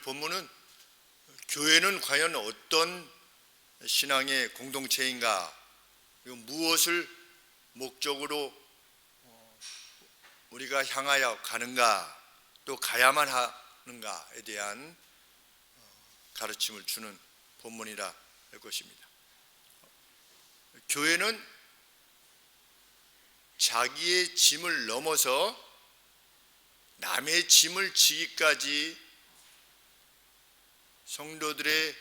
본문은 교회는 과연 어떤 신앙의 공동체인가, 그리고 무엇을 목적으로 우리가 향하여 가는가, 또 가야만 하는가에 대한 가르침을 주는 본문이라 할 것입니다. 교회는 자기의 짐을 넘어서 남의 짐을 지기까지 성도들의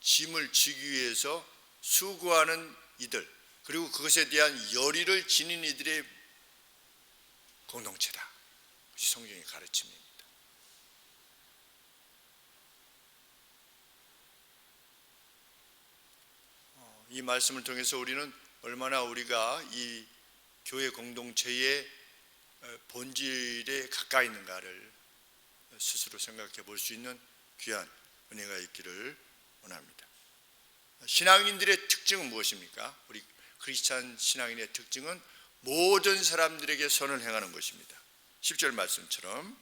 짐을 지기 위해서 수고하는 이들, 그리고 그것에 대한 열의를 지닌 이들의 공동체다. 그것이 성경의 가르침입니다. 이 말씀을 통해서 우리는 얼마나 우리가 이 교회 공동체의 본질에 가까이 있는가를 스스로 생각해 볼 수 있는 귀한 은혜가 있기를 원합니다. 신앙인들의 특징은 무엇입니까? 우리 크리스찬 신앙인의 특징은 모든 사람들에게 선을 행하는 것입니다. 10절 말씀처럼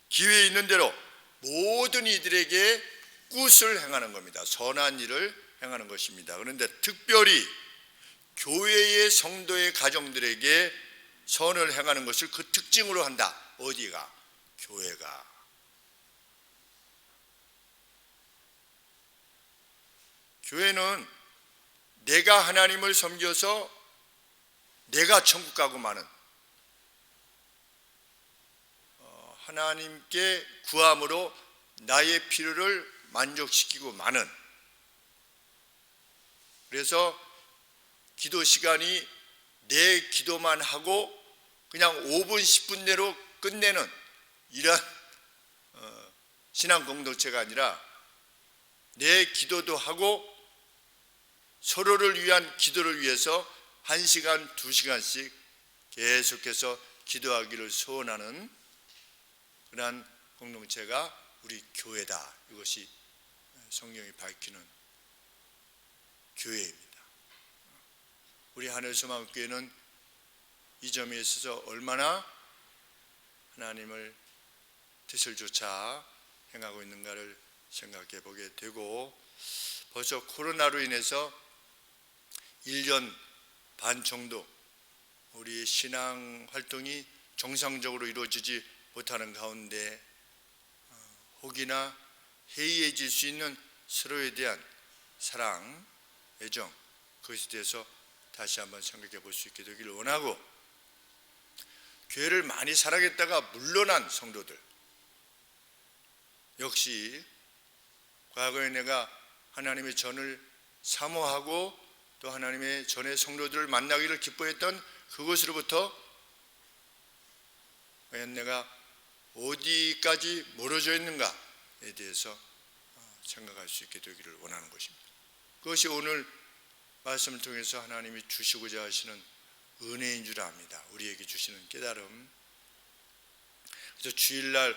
기회 있는 대로 모든 이들에게 굿을 행하는 겁니다. 선한 일을 행하는 것입니다. 그런데 특별히 교회의 성도의 가정들에게 선을 행하는 것을 그 특징으로 한다. 어디가? 교회가. 교회는 내가 하나님을 섬겨서 내가 천국 가고 마는, 하나님께 구함으로 나의 필요를 만족시키고 마는, 그래서 기도 시간이 내 기도만 하고 그냥 5분 10분 내로 끝내는 이런 신앙 공동체가 아니라 내 기도도 하고 서로를 위한 기도를 위해서 1시간, 2시간씩 계속해서 기도하기를 소원하는 그러한 공동체가 우리 교회다. 이것이 성경이 밝히는 교회입니다. 우리 하늘소망교회는 이 점에 있어서 얼마나 하나님을 뜻을 쫓아 행하고 있는가를 생각해 보게 되고, 벌써 코로나로 인해서 1년 반 정도 우리의 신앙 활동이 정상적으로 이루어지지 못하는 가운데 혹이나 해이해질 수 있는 서로에 대한 사랑, 애정, 그것에 대해서 다시 한번 생각해 볼 수 있게 되기를 원하고, 교회를 많이 사랑했다가 물러난 성도들 역시 과거에 내가 하나님의 전을 사모하고 또 하나님의 전의 성도들을 만나기를 기뻐했던 그것으로부터 과연 내가 어디까지 멀어져 있는가에 대해서 생각할 수 있게 되기를 원하는 것입니다. 그것이 오늘 말씀을 통해서 하나님이 주시고자 하시는 은혜인 줄 압니다. 우리에게 주시는 깨달음. 그래서 주일날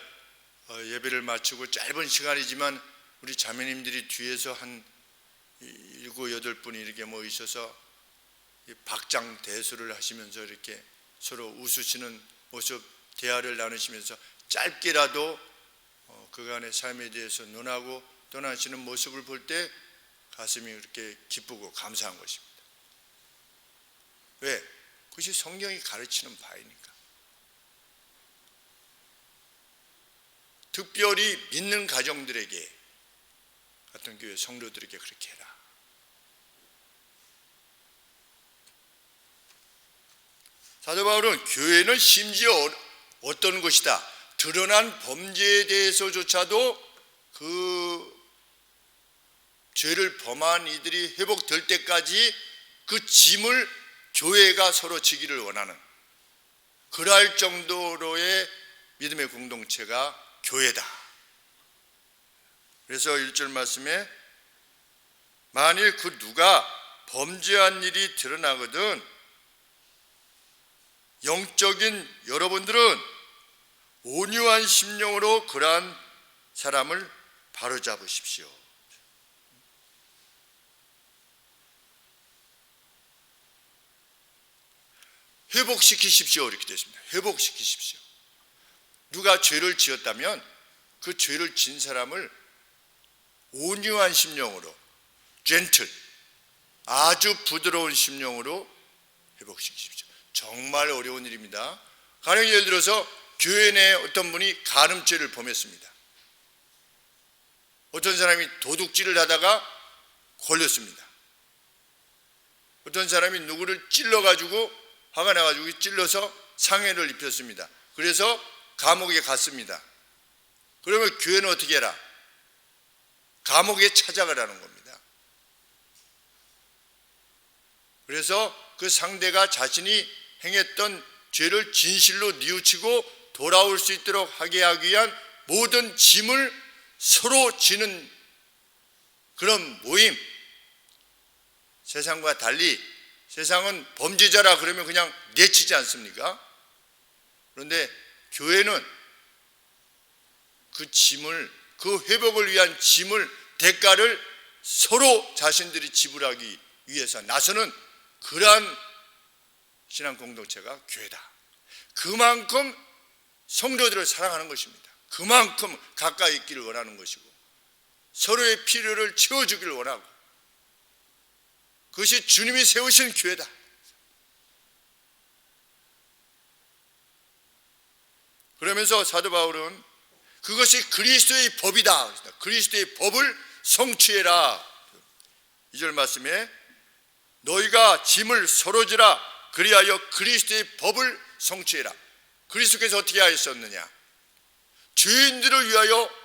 예배를 마치고 짧은 시간이지만 우리 자매님들이 뒤에서 한 7, 8분이 이렇게 모이셔서 박장대소를 하시면서 이렇게 서로 웃으시는 모습, 대화를 나누시면서 짧게라도 그간의 삶에 대해서 논하고 떠나시는 모습을 볼 때 가슴이 이렇게 기쁘고 감사한 것입니다. 왜? 그것이 성경이 가르치는 바이니까. 특별히 믿는 가정들에게, 같은 교회 성도들에게 그렇게 해라. 사도 바울은 교회는 심지어 어떤 것이다, 드러난 범죄에 대해서조차도 그 죄를 범한 이들이 회복될 때까지 그 짐을 교회가 서로 지기를 원하는, 그럴 정도로의 믿음의 공동체가 교회다. 그래서 1절 말씀에 만일 그 누가 범죄한 일이 드러나거든 영적인 여러분들은 온유한 심령으로 그러한 사람을 바로잡으십시오. 회복시키십시오. 이렇게 되어 있습니다. 회복시키십시오. 누가 죄를 지었다면 그 죄를 진 사람을 온유한 심령으로, 젠틀, 아주 부드러운 심령으로 회복시키십시오. 정말 어려운 일입니다. 가령 예를 들어서 교회 내에 어떤 분이 간음죄를 범했습니다. 어떤 사람이 도둑질을 하다가 걸렸습니다. 어떤 사람이 누구를 찔러가지고 화가 나가지고 찔러서 상해를 입혔습니다. 그래서 감옥에 갔습니다. 그러면 교회는 어떻게 해라? 감옥에 찾아가라는 겁니다. 그래서 그 상대가 자신이 행했던 죄를 진실로 뉘우치고 돌아올 수 있도록 하게 하기 위한 모든 짐을 서로 지는 그런 모임. 세상과 달리 세상은 범죄자라 그러면 그냥 내치지 않습니까? 그런데 교회는 그 짐을, 그 회복을 위한 짐을, 대가를 서로 자신들이 지불하기 위해서 나서는 그러한 신앙 공동체가 교회다. 그만큼 성도들을 사랑하는 것입니다. 그만큼 가까이 있기를 원하는 것이고 서로의 필요를 채워주기를 원하고 그것이 주님이 세우신 교회다. 그러면서 사도 바울은 그것이 그리스도의 법이다. 그리스도의 법을 성취해라. 2절 말씀에 너희가 짐을 서로 지라 그리하여 그리스도의 법을 성취해라. 그리스도께서 어떻게 하셨느냐? 죄인들을 위하여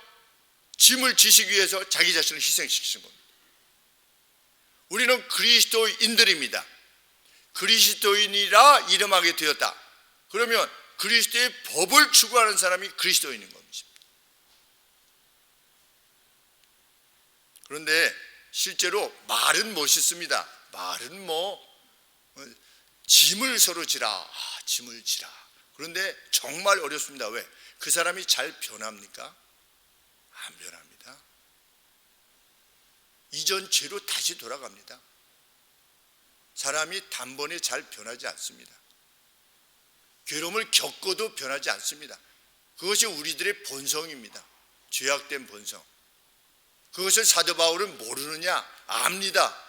짐을 지시기 위해서 자기 자신을 희생시키신 겁니다. 우리는 그리스도인들입니다. 그리스도인이라 이름하게 되었다. 그러면 그리스도의 법을 추구하는 사람이 그리스도인인 겁니다. 그런데 실제로 말은 멋있습니다. 말은 짐을 서로 지라. 짐을 지라. 그런데 정말 어렵습니다. 왜? 그 사람이 잘 변합니까? 안 변합니다. 이전 죄로 다시 돌아갑니다. 사람이 단번에 잘 변하지 않습니다. 괴로움을 겪어도 변하지 않습니다. 그것이 우리들의 본성입니다. 죄악된 본성. 그것을 사도 바울은 모르느냐? 압니다.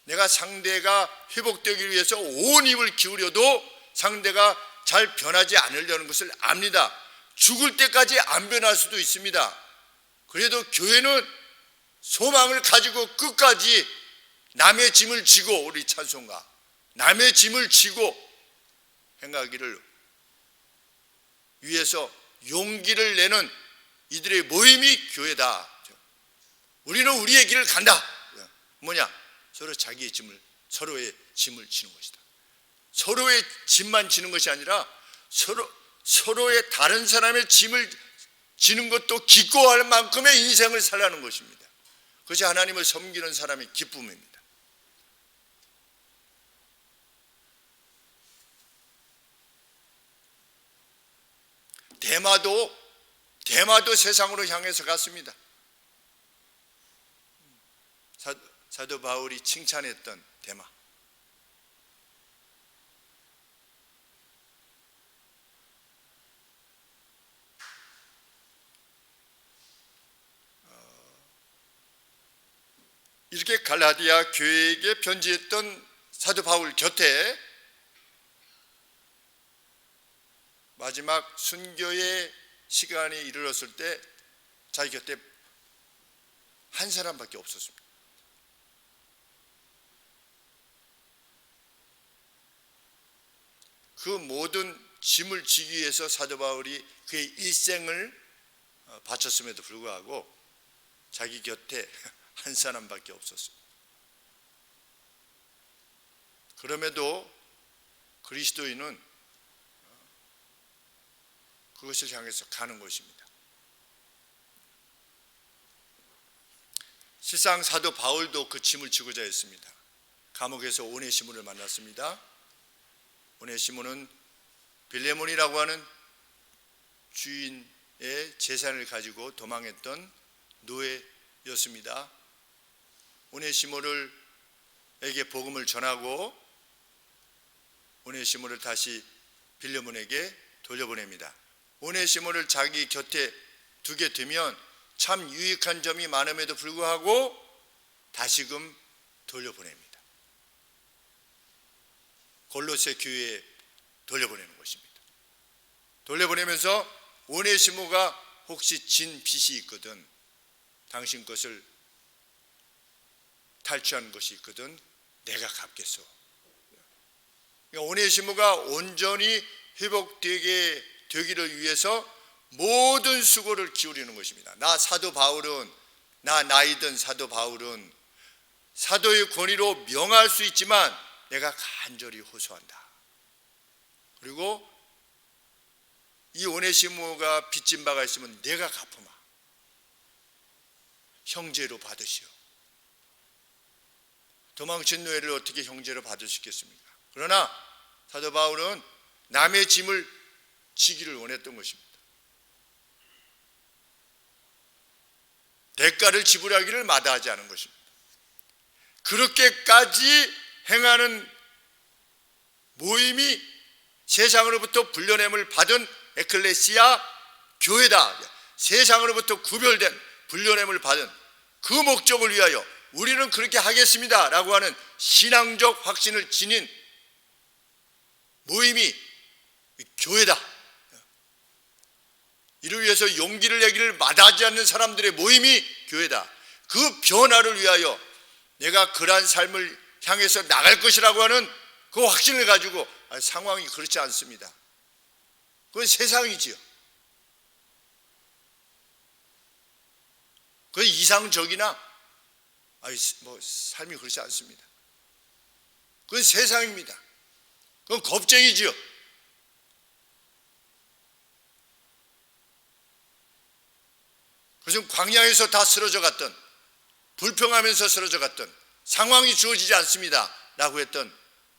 내가 상대가 회복되기 위해서 온 힘을 기울여도 상대가 잘 변하지 않으려는 것을 압니다. 죽을 때까지 안 변할 수도 있습니다. 그래도 교회는 소망을 가지고 끝까지 남의 짐을 지고, 우리 찬송가 남의 짐을 지고 행하기를 위해서 용기를 내는 이들의 모임이 교회다. 우리는 우리의 길을 간다. 뭐냐? 서로 자기의 짐을, 서로의 짐을 지는 것이다. 서로의 짐만 지는 것이 아니라 서로의 다른 사람의 짐을 지는 것도 기꺼워할 만큼의 인생을 살라는 것입니다. 그것이 하나님을 섬기는 사람의 기쁨입니다. 대마도 세상으로 향해서 갔습니다. 사도 바울이 칭찬했던 대마. 이렇게 갈라디아 교회에게 편지했던 사도 바울 곁에 마지막 순교의 시간이 이르렀을 때 자기 곁에 한 사람밖에 없었습니다. 그 모든 짐을 지기 위해서 사도 바울이 그의 일생을 바쳤음에도 불구하고 자기 곁에 한 사람밖에 없었습니다. 그럼에도 그리스도인은 그것을 향해서 가는 것입니다. 실상 사도 바울도 그 짐을 지고자 했습니다. 감옥에서 오네시모를 만났습니다. 오네시모는 빌레몬이라고 하는 주인의 재산을 가지고 도망했던 노예였습니다. 오네시모에게 복음을 전하고 오네시모를 다시 빌레몬에게 돌려보냅니다. 오네시모를 자기 곁에 두게 되면 참 유익한 점이 많음에도 불구하고 다시금 돌려보냅니다. 골로새 교회에 돌려보내는 것입니다. 돌려보내면서 오네시모가 혹시 진 빚이 있거든, 당신 것을 탈취한 것이 있거든 내가 갚겠소. 오네시모가 온전히 회복되게 되기를 위해서 모든 수고를 기울이는 것입니다. 나 나이든 사도 바울은 사도의 권위로 명할 수 있지만 내가 간절히 호소한다. 그리고 이 오네시모가 빚진 바가 있으면 내가 갚으마. 형제로 받으시오. 도망친 노예를 어떻게 형제로 받을 수 있겠습니까? 그러나 사도 바울은 남의 짐을 지기를 원했던 것입니다. 대가를 지불하기를 마다하지 않은 것입니다. 그렇게까지 행하는 모임이 세상으로부터 불려냄을 받은 에클레시아 교회다. 세상으로부터 구별된 불려냄을 받은 그 목적을 위하여 우리는 그렇게 하겠습니다 라고 하는 신앙적 확신을 지닌 모임이 교회다. 이를 위해서 용기를 내기를 마다하지 않는 사람들의 모임이 교회다. 그 변화를 위하여 내가 그러한 삶을 향해서 나갈 것이라고 하는 그 확신을 가지고, 상황이 그렇지 않습니다. 그건 세상이지요. 그건 이상적이나 삶이 그렇지 않습니다. 그건 세상입니다. 그건 겁쟁이지요. 그것은 광야에서 다 쓰러져 갔던, 불평하면서 쓰러져 갔던, 상황이 주어지지 않습니다 라고 했던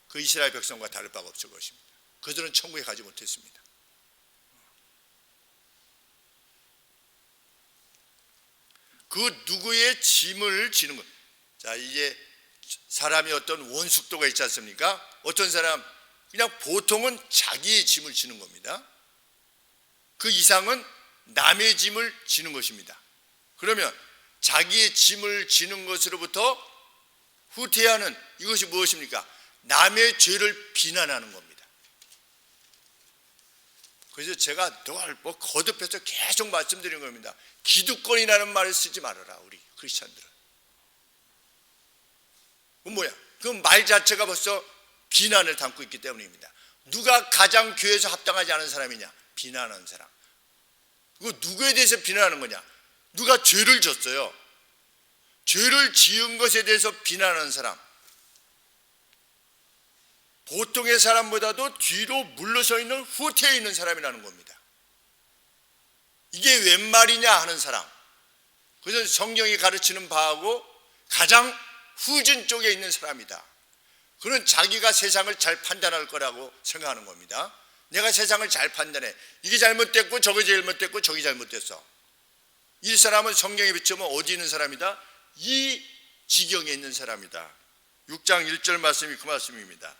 그 이스라엘 백성과 다를 바가 없을 것입니다. 그들은 천국에 가지 못했습니다. 그 누구의 짐을 지는 것. 자, 이제 사람이 어떤 원숙도가 있지 않습니까? 어떤 사람 그냥 보통은 자기의 짐을 지는 겁니다. 그 이상은 남의 짐을 지는 것입니다. 그러면 자기의 짐을 지는 것으로부터 후퇴하는 이것이 무엇입니까? 남의 죄를 비난하는 겁니다. 그래서 제가 늘 거듭해서 계속 말씀드리는 겁니다. 기득권이라는 말을 쓰지 말아라, 우리 크리스찬들은. 그건 뭐야? 그 말 자체가 벌써 비난을 담고 있기 때문입니다. 누가 가장 교회에서 합당하지 않은 사람이냐? 비난하는 사람. 그거 누구에 대해서 비난하는 거냐? 누가 죄를 졌어요. 죄를 지은 것에 대해서 비난하는 사람. 보통의 사람보다도 뒤로 물러서 있는, 후퇴해 있는 사람이라는 겁니다. 이게 웬 말이냐 하는 사람. 그래서 성경이 가르치는 바하고 가장 후진 쪽에 있는 사람이다. 그는 자기가 세상을 잘 판단할 거라고 생각하는 겁니다. 내가 세상을 잘 판단해. 이게 잘못됐고 저게 잘못됐고 저게 잘못됐어. 이 사람은 성경에 비추면 어디 있는 사람이다? 이 지경에 있는 사람이다. 6장 1절 말씀이 그 말씀입니다.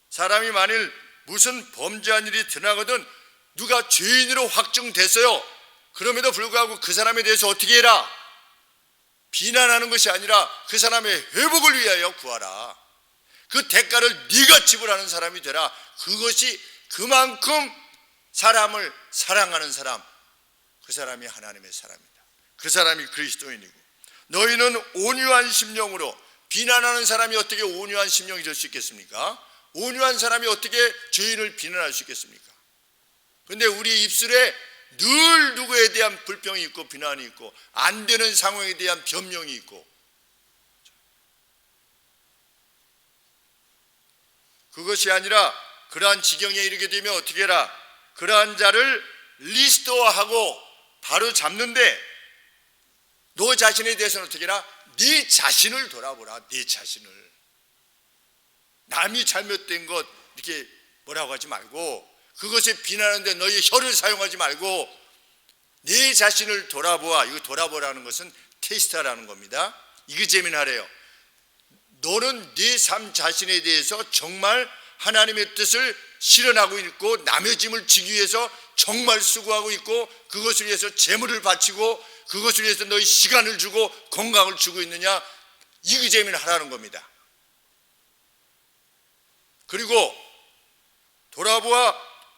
사람이 만일 무슨 범죄한 일이 드러나거든 누가 죄인으로 확정됐어요. 그럼에도 불구하고 그 사람에 대해서 어떻게 해라? 비난하는 것이 아니라 그 사람의 회복을 위하여 구하라. 그 대가를 네가 지불하는 사람이 되라. 그것이 그만큼 사람을 사랑하는 사람, 그 사람이 하나님의 사람이다. 그 사람이 그리스도인이고, 너희는 온유한 심령으로. 비난하는 사람이 어떻게 온유한 심령이 될 수 있겠습니까? 온유한 사람이 어떻게 죄인을 비난할 수 있겠습니까? 그런데 우리 입술에 늘 누구에 대한 불평이 있고 비난이 있고 안 되는 상황에 대한 변명이 있고, 그것이 아니라 그러한 지경에 이르게 되면 어떻게 해라? 그러한 자를 리스토어하고 바로 잡는데, 너 자신에 대해서는 어떻게 해라? 네 자신을 돌아보라. 네 자신을. 남이 잘못된 것 이렇게 뭐라고 하지 말고, 그것에 비난하는데 너희 혀를 사용하지 말고 네 자신을 돌아보아. 이거 돌아보라는 것은 테스트하라는 겁니다. 이그제민하래요. 너는 네 삶 자신에 대해서 정말 하나님의 뜻을 실현하고 있고 남의 짐을 지기 위해서 정말 수고하고 있고 그것을 위해서 재물을 바치고 그것을 위해서 너희 시간을 주고 건강을 주고 있느냐? 이그제미는 하라는 겁니다. 그리고 돌아보아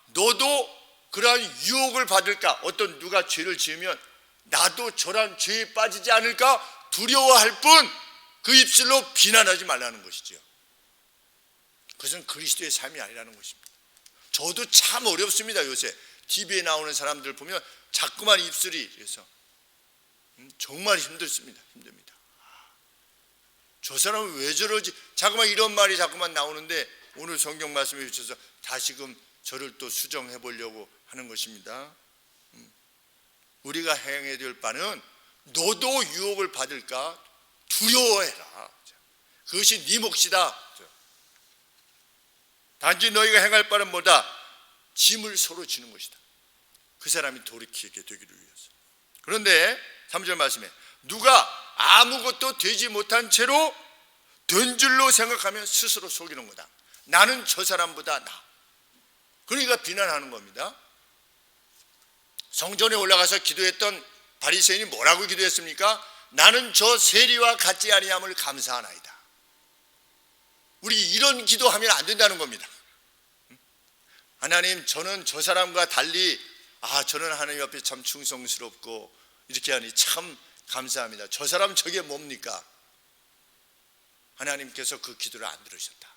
너도 그러한 유혹을 받을까? 어떤 누가 죄를 지으면 나도 저런 죄에 빠지지 않을까 두려워할 뿐 그 입술로 비난하지 말라는 것이죠. 그것은 그리스도의 삶이 아니라는 것입니다. 저도 참 어렵습니다. 요새 TV에 나오는 사람들 보면 자꾸만 입술이 그래서 정말 힘듭니다. 저 사람은 왜 저러지? 자꾸만 이런 말이 자꾸만 나오는데 오늘 성경 말씀에 비춰서 다시금 저를 또 수정해 보려고 하는 것입니다. 우리가 행해야 될 바는 너도 유혹을 받을까 두려워해라. 그것이 네 몫이다. 단지 너희가 행할 바는 뭐다? 짐을 서로 지는 것이다. 그 사람이 돌이키게 되기를 위해서. 그런데 3절 말씀에 누가 아무것도 되지 못한 채로 된 줄로 생각하면 스스로 속이는 거다. 나는 저 사람보다 나. 그러니까 비난하는 겁니다. 성전에 올라가서 기도했던 바리새인이 뭐라고 기도했습니까? 나는 저 세리와 같지 아니함을 감사하나이다. 우리 이런 기도하면 안 된다는 겁니다. 하나님, 저는 저 사람과 달리 저는 하나님 앞에 참 충성스럽고 이렇게 하니 참 감사합니다. 저 사람 저게 뭡니까? 하나님께서 그 기도를 안 들으셨다.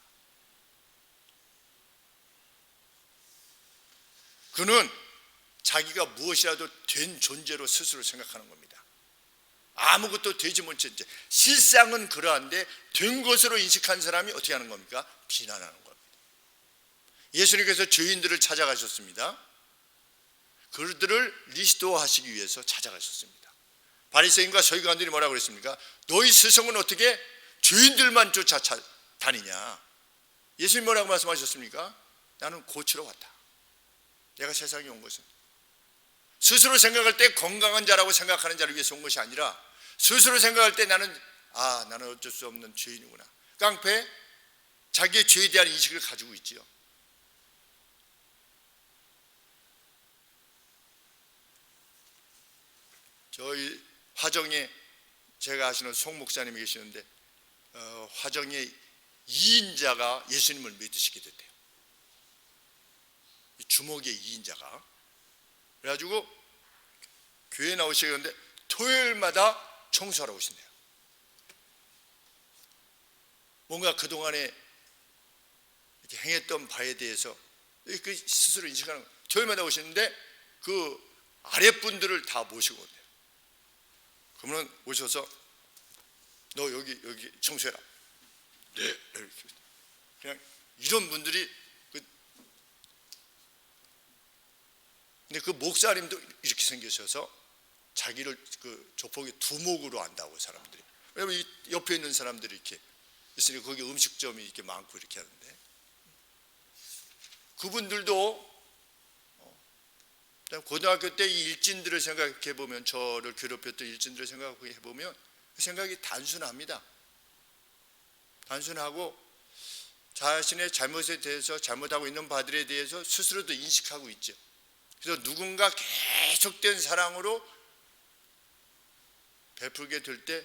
그는 자기가 무엇이라도 된 존재로 스스로 생각하는 겁니다. 아무것도 되지 못한 채. 실상은 그러한데 된 것으로 인식한 사람이 어떻게 하는 겁니까? 비난하는 겁니다. 예수님께서 죄인들을 찾아가셨습니다. 그들을 리스토어하시기 위해서 찾아가셨습니다. 바리새인과 서기관들이 뭐라고 그랬습니까? 너희 스승은 어떻게 죄인들만 쫓아 다니냐? 예수님 뭐라고 말씀하셨습니까? 나는 고치러 왔다. 내가 세상에 온 것은 스스로 생각할 때 건강한 자라고 생각하는 자를 위해서 온 것이 아니라 스스로 생각할 때 나는 어쩔 수 없는 죄인이구나. 깡패, 자기의 죄에 대한 인식을 가지고 있지요. 저희 화정에 제가 아시는 송 목사님이 계시는데 화정에 2인자가 예수님을 믿으시게 됐대요. 주먹의 2인자가. 그래가지고 교회에 나오시는데 토요일마다 청소하러 오신대요. 뭔가 그동안에 이렇게 행했던 바에 대해서 그 스스로 인식하는 거예요. 토요일마다 오시는데 그 아랫분들을 다 모시고 온대요. 그러면 오셔서 너 여기 청소해라. 네. 이렇게. 그냥 이런 분들이 근데 그 목사님도 이렇게 생기셔서 자기를 그 조폭의 두목으로 안다고 사람들이. 왜냐면 이 옆에 있는 사람들이 이렇게 있으니 거기 음식점이 이렇게 많고 이렇게 하는데 그분들도 고등학교 때 이 일진들을 생각해 보면 저를 괴롭혔던 일진들을 생각해 보면 그 생각이 단순합니다. 단순하고 자신의 잘못에 대해서 잘못하고 있는 바들에 대해서 스스로도 인식하고 있죠. 그래서 누군가 계속된 사랑으로 베풀게 될 때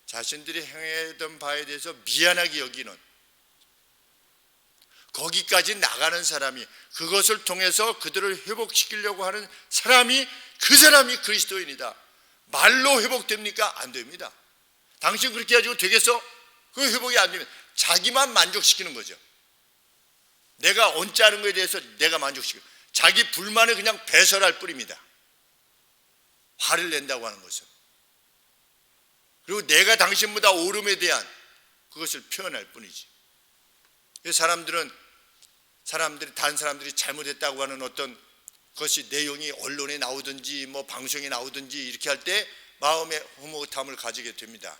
자신들이 행했던 바에 대해서 미안하게 여기는 거기까지 나가는 사람이 그것을 통해서 그들을 회복시키려고 하는 사람이 그 사람이 그리스도인이다. 말로 회복됩니까? 안 됩니다. 당신 그렇게 가지고 되겠어? 그 회복이 안 되면 자기만 만족시키는 거죠. 내가 언짢은 것에 대해서 내가 만족시키고 자기 불만을 그냥 배설할 뿐입니다. 화를 낸다고 하는 것은. 그리고 내가 당신보다 옳음에 대한 그것을 표현할 뿐이지. 사람들이 다른 사람들이 잘못했다고 하는 어떤 것이 내용이 언론에 나오든지 뭐 방송에 나오든지 이렇게 할 때 마음의 흐뭇함을 가지게 됩니다.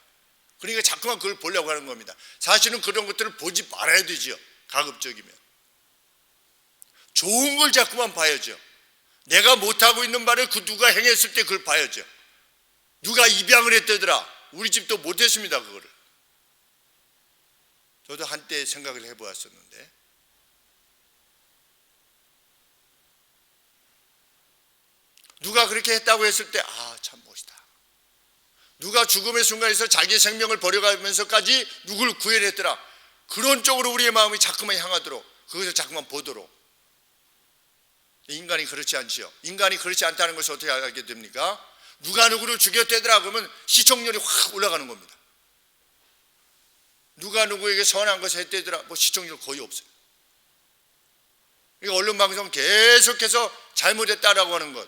그러니까 자꾸만 그걸 보려고 하는 겁니다. 사실은 그런 것들을 보지 말아야 되죠. 가급적이면 좋은 걸 자꾸만 봐야죠. 내가 못하고 있는 바를 그 누가 행했을 때 그걸 봐야죠. 누가 입양을 했다더라. 우리 집도 못했습니다. 그거를 저도 한때 생각을 해보았었는데 누가 그렇게 했다고 했을 때 참 멋있다. 누가 죽음의 순간에서 자기의 생명을 버려가면서까지 누구를 구해냈더라. 그런 쪽으로 우리의 마음이 자꾸만 향하도록, 그것을 자꾸만 보도록. 인간이 그렇지 않지요. 인간이 그렇지 않다는 것을 어떻게 알게 됩니까? 누가 누구를 죽였대더라 그러면 시청률이 확 올라가는 겁니다. 누가 누구에게 선한 것을 했대더라, 시청률 거의 없어요. 언론 방송 계속해서 잘못했다라고 하는 것,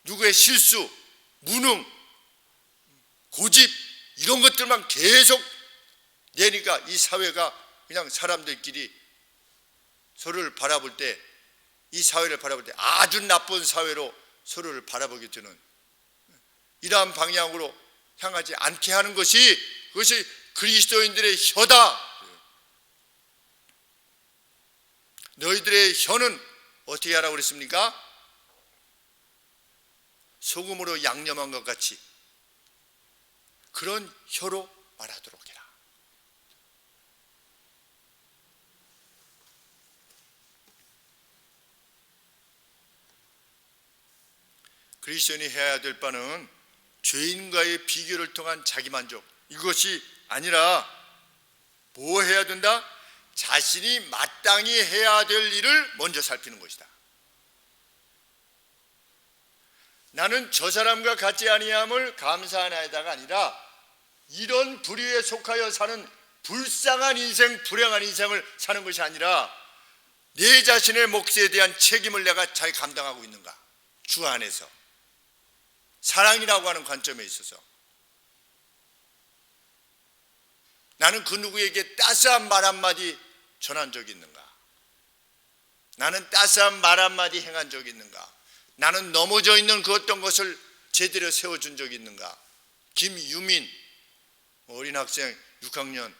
누구의 실수, 무능, 고집, 이런 것들만 계속 내니까 이 사회가 그냥 사람들끼리 서로를 바라볼 때, 이 사회를 바라볼 때 아주 나쁜 사회로 서로를 바라보게 되는, 이러한 방향으로 향하지 않게 하는 것이, 그것이 그리스도인들의 혀다. 너희들의 혀는 어떻게 하라고 그랬습니까? 소금으로 양념한 것 같이 그런 혀로 말하도록 해라. 그리스도인이 해야 될 바는 죄인과의 비교를 통한 자기만족, 이것이 아니라 뭐 해야 된다? 자신이 마땅히 해야 될 일을 먼저 살피는 것이다. 나는 저 사람과 같지 아니함을 감사하나이다가 아니라 이런 부류에 속하여 사는 불쌍한 인생, 불행한 인생을 사는 것이 아니라 내 자신의 몫에 대한 책임을 내가 잘 감당하고 있는가, 주 안에서 사랑이라고 하는 관점에 있어서 나는 그 누구에게 따스한 말 한마디 전한 적이 있는가, 나는 따스한 말 한마디 행한 적이 있는가, 나는 넘어져 있는 그 어떤 것을 제대로 세워준 적이 있는가. 김유민 어린 학생, 6학년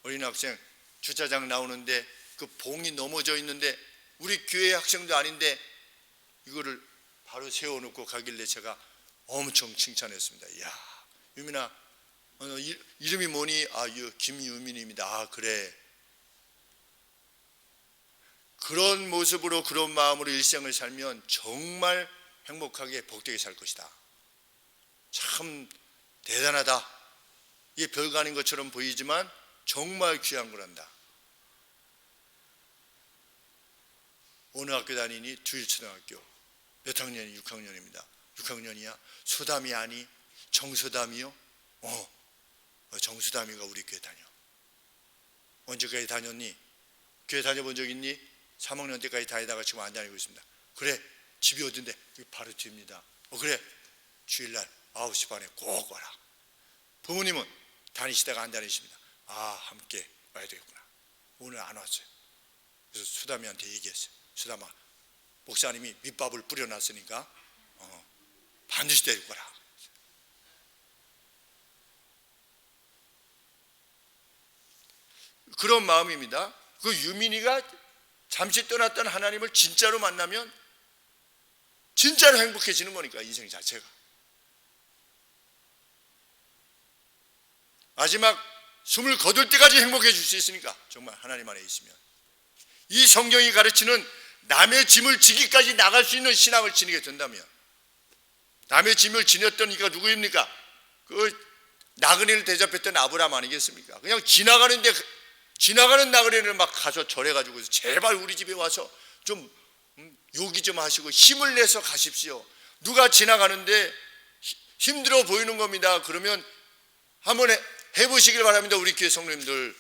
어린 학생, 주차장 나오는데 그 봉이 넘어져 있는데 우리 교회 학생도 아닌데 이거를 바로 세워놓고 가길래 제가 엄청 칭찬했습니다. 이야, 유민아, 이름이 뭐니? 김유민입니다. 그래. 그런 모습으로, 그런 마음으로 일생을 살면 정말 행복하게 복되게 살 것이다. 참 대단하다. 이게 별거 아닌 것처럼 보이지만 정말 귀한 거란다. 어느 학교 다니니? 두일초등학교. 몇 학년이? 6학년입니다. 6학년이야? 소담이 아니? 정소담이요? 정수담이가 우리 교회 다녀. 언제까지 다녔니? 교회 다녀본 적 있니? 3학년 때까지 다니다가 지금 안 다니고 있습니다. 그래, 집이 어딘데? 여기 바로 뒤입니다. 그래, 주일날 9시 반에 꼭 와라. 부모님은 다니시다가 안 다니십니다. 함께 와야 되겠구나. 오늘 안 왔어요. 그래서 수담이한테 얘기했어요. 수담아, 목사님이 밑밥을 뿌려놨으니까 반드시 데리고 와라. 그런 마음입니다. 그 유민이가 잠시 떠났던 하나님을 진짜로 만나면 진짜로 행복해지는 거니까, 인생 자체가. 마지막 숨을 거둘 때까지 행복해질 수 있으니까, 정말 하나님 안에 있으면. 이 성경이 가르치는 남의 짐을 지기까지 나갈 수 있는 신앙을 지니게 된다면, 남의 짐을 지녔던 이가 누구입니까? 그 나그네를 대접했던 아브라함 아니겠습니까? 그냥 지나가는 나그네를 막 가서 절해가지고 제발 우리 집에 와서 좀 요기 좀 하시고 힘을 내서 가십시오. 누가 지나가는데 힘들어 보이는 겁니다. 그러면 한번 해보시길 바랍니다. 우리 교회 성도님들.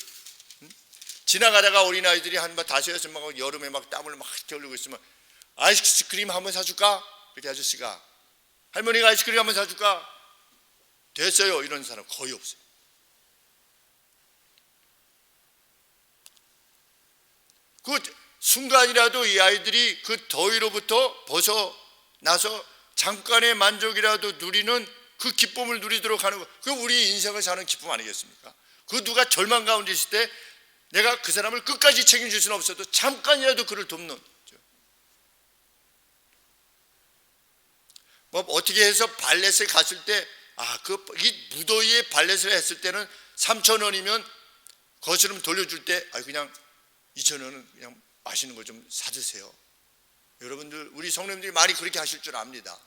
지나가다가 어린아이들이 한 5-6 명 여름에 막 땀을 막 흘리고 있으면 아이스크림 한번 사줄까? 이렇게 아저씨가, 할머니가 아이스크림 한번 사줄까? 됐어요. 이런 사람 거의 없어요. 그 순간이라도 이 아이들이 그 더위로부터 벗어나서 잠깐의 만족이라도 누리는 그 기쁨을 누리도록 하는 것, 그 우리 인생을 사는 기쁨 아니겠습니까? 그 누가 절망 가운데 있을 때 내가 그 사람을 끝까지 책임질 수는 없어도 잠깐이라도 그를 돕는, 어떻게 해서 발렛을 갔을 때, 이 무더위에 발렛을 했을 때는 3,000원이면 거스름 돌려줄 때 그냥 2,000원은 그냥 맛있는 거 좀 사드세요. 여러분들, 우리 성도님들이 많이 그렇게 하실 줄 압니다.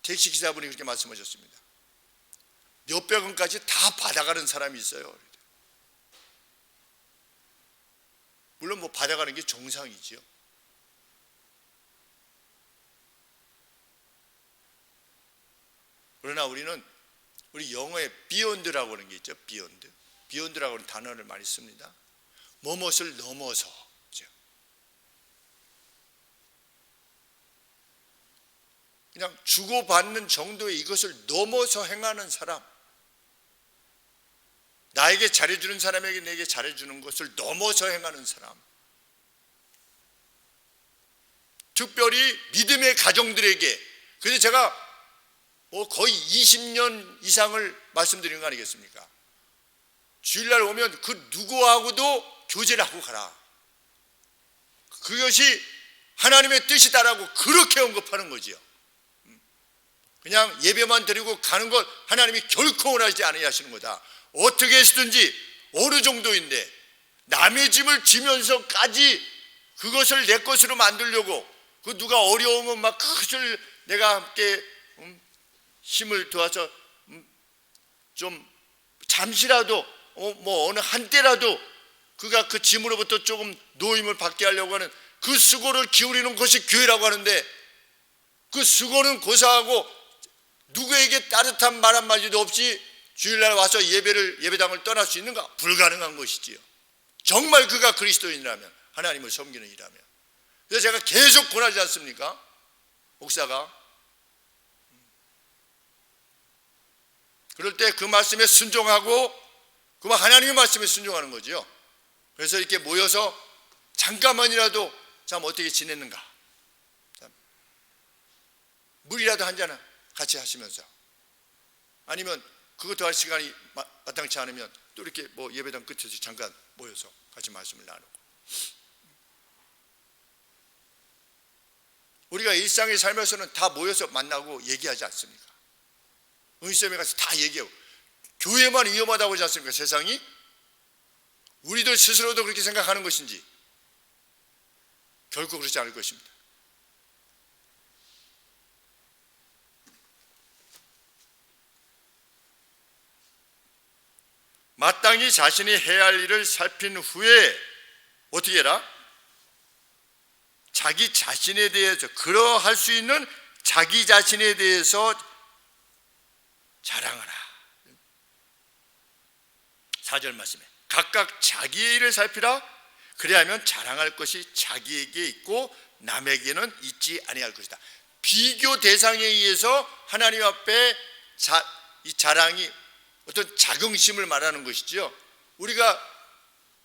택시기사분이 그렇게 말씀하셨습니다. 몇백 원까지 다 받아가는 사람이 있어요. 물론 뭐 받아가는 게 정상이지요. 그러나 우리는 우리 영어에 beyond라고 하는 게 있죠. beyond라고 하는 단어를 많이 씁니다. 뭐뭇을 넘어서, 그냥 주고받는 정도의 이것을 넘어서 행하는 사람, 나에게 잘해주는 사람에게 내게 잘해주는 것을 넘어서 행하는 사람, 특별히 믿음의 가정들에게. 그래서 제가 거의 20년 이상을 말씀드리는 거 아니겠습니까? 주일날 오면 그 누구하고도 교제를 하고 가라. 그것이 하나님의 뜻이다라고 그렇게 언급하는 거지요. 그냥 예배만 드리고 가는 것 하나님이 결코 원하지 않으시는 거다. 어떻게 해서든지 어느 정도인데 남의 짐을 지면서까지 그것을 내 것으로 만들려고, 그 누가 어려우면 막 그것을 내가 함께 힘을 도와서 좀 잠시라도 뭐 어느 한때라도 그가 그 짐으로부터 조금 노임을 받게 하려고 하는 그 수고를 기울이는 것이 교회라고 하는데, 그 수고는 고사하고 누구에게 따뜻한 말 한마디도 없이 주일날 와서 예배당을 떠날 수 있는가? 불가능한 것이지요. 정말 그가 그리스도인이라면, 하나님을 섬기는 이라면. 그래서 제가 계속 권하지 않습니까? 목사가 그럴 때 그 말씀에 순종하고 그 하나님의 말씀에 순종하는 거지요. 그래서 이렇게 모여서 잠깐만이라도 참 어떻게 지냈는가, 물이라도 한 잔 같이 하시면서, 아니면 그것도 할 시간이 마땅치 않으면 또 이렇게 뭐 예배당 끝에서 잠깐 모여서 같이 말씀을 나누고. 우리가 일상의 삶에서는 다 모여서 만나고 얘기하지 않습니까? 음식점에 가서 다 얘기하고. 교회만 위험하다고 하지 않습니까? 세상이? 우리들 스스로도 그렇게 생각하는 것인지? 결코 그렇지 않을 것입니다. 마땅히 자신이 해야 할 일을 살핀 후에 어떻게 해라? 자기 자신에 대해서, 그러할 수 있는 자기 자신에 대해서 자랑하라. 4절 말씀에 각각 자기의 일을 살피라. 그래야면 자랑할 것이 자기에게 있고 남에게는 있지 아니할 것이다. 비교 대상에 의해서 하나님 앞에 이 자랑이 어떤 자긍심을 말하는 것이죠. 우리가,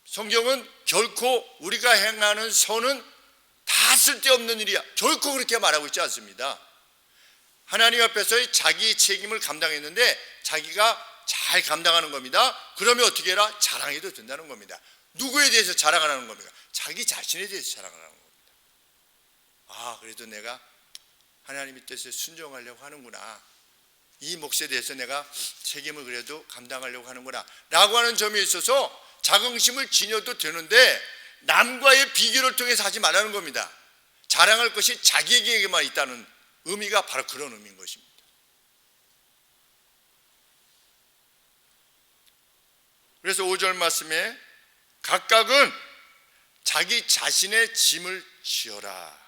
성경은 결코 우리가 행하는 선은 다 쓸데없는 일이야, 결코 그렇게 말하고 있지 않습니다. 하나님 앞에서의 자기의 책임을 감당했는데 자기가 잘 감당하는 겁니다. 그러면 어떻게 해라? 자랑해도 된다는 겁니다. 누구에 대해서 자랑하는 겁니까? 자기 자신에 대해서 자랑하는 겁니다. 아, 그래도 내가 하나님의 뜻에 순종하려고 하는구나, 이 몫에 대해서 내가 책임을 그래도 감당하려고 하는구나 라고 하는 점에 있어서 자긍심을 지녀도 되는데, 남과의 비교를 통해서 하지 말라는 겁니다. 자랑할 것이 자기에게만 있다는 의미가 바로 그런 의미인 것입니다. 그래서 5절 말씀에 각각은 자기 자신의 짐을 지어라.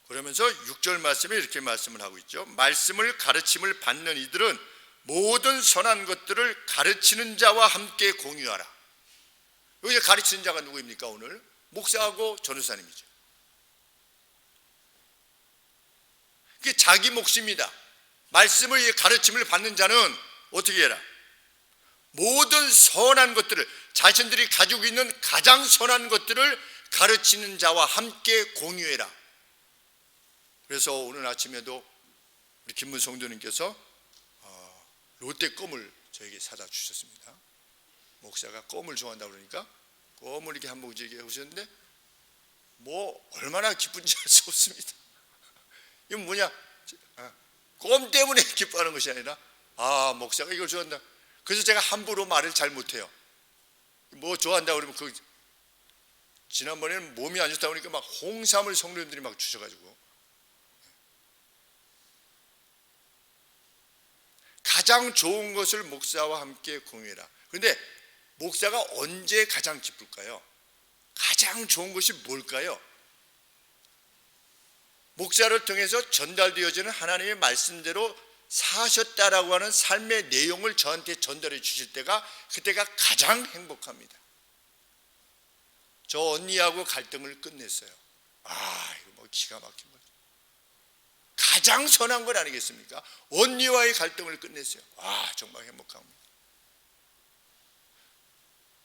그러면서 6절 말씀에 이렇게 말씀을 하고 있죠. 말씀을 가르침을 받는 이들은 모든 선한 것들을 가르치는 자와 함께 공유하라. 여기 가르치는 자가 누구입니까? 오늘 목사하고 전도사님이죠. 그게 자기 몫입니다. 말씀을 가르침을 받는 자는 어떻게 해라? 모든 선한 것들을, 자신들이 가지고 있는 가장 선한 것들을 가르치는 자와 함께 공유해라. 그래서 오늘 아침에도 우리 김문 성도님께서 롯데 껌을 저에게 사다 주셨습니다. 목사가 껌을 좋아한다고 그러니까 껌을 이렇게 한 봉지 이렇게 오셨는데 뭐 얼마나 기쁜지 알 수 없습니다. 이건 뭐냐? 껌 때문에 기뻐하는 것이 아니라 아, 목사가 이걸 좋아한다. 그래서 제가 함부로 말을 잘 못해요. 뭐 좋아한다 그러면 지난번에는 몸이 안 좋다 보니까 막 홍삼을 성도님들이 막 주셔가지고, 가장 좋은 것을 목사와 함께 공유해라. 그런데 목사가 언제 가장 기쁠까요? 가장 좋은 것이 뭘까요? 목사를 통해서 전달되어지는 하나님의 말씀대로 사셨다라고 하는 삶의 내용을 저한테 전달해 주실 때가, 그때가 가장 행복합니다. 저 언니하고 갈등을 끝냈어요. 아, 이거 뭐 기가 막힌 거죠. 가장 선한 건 아니겠습니까? 언니와의 갈등을 끝냈어요. 아, 정말 행복합니다.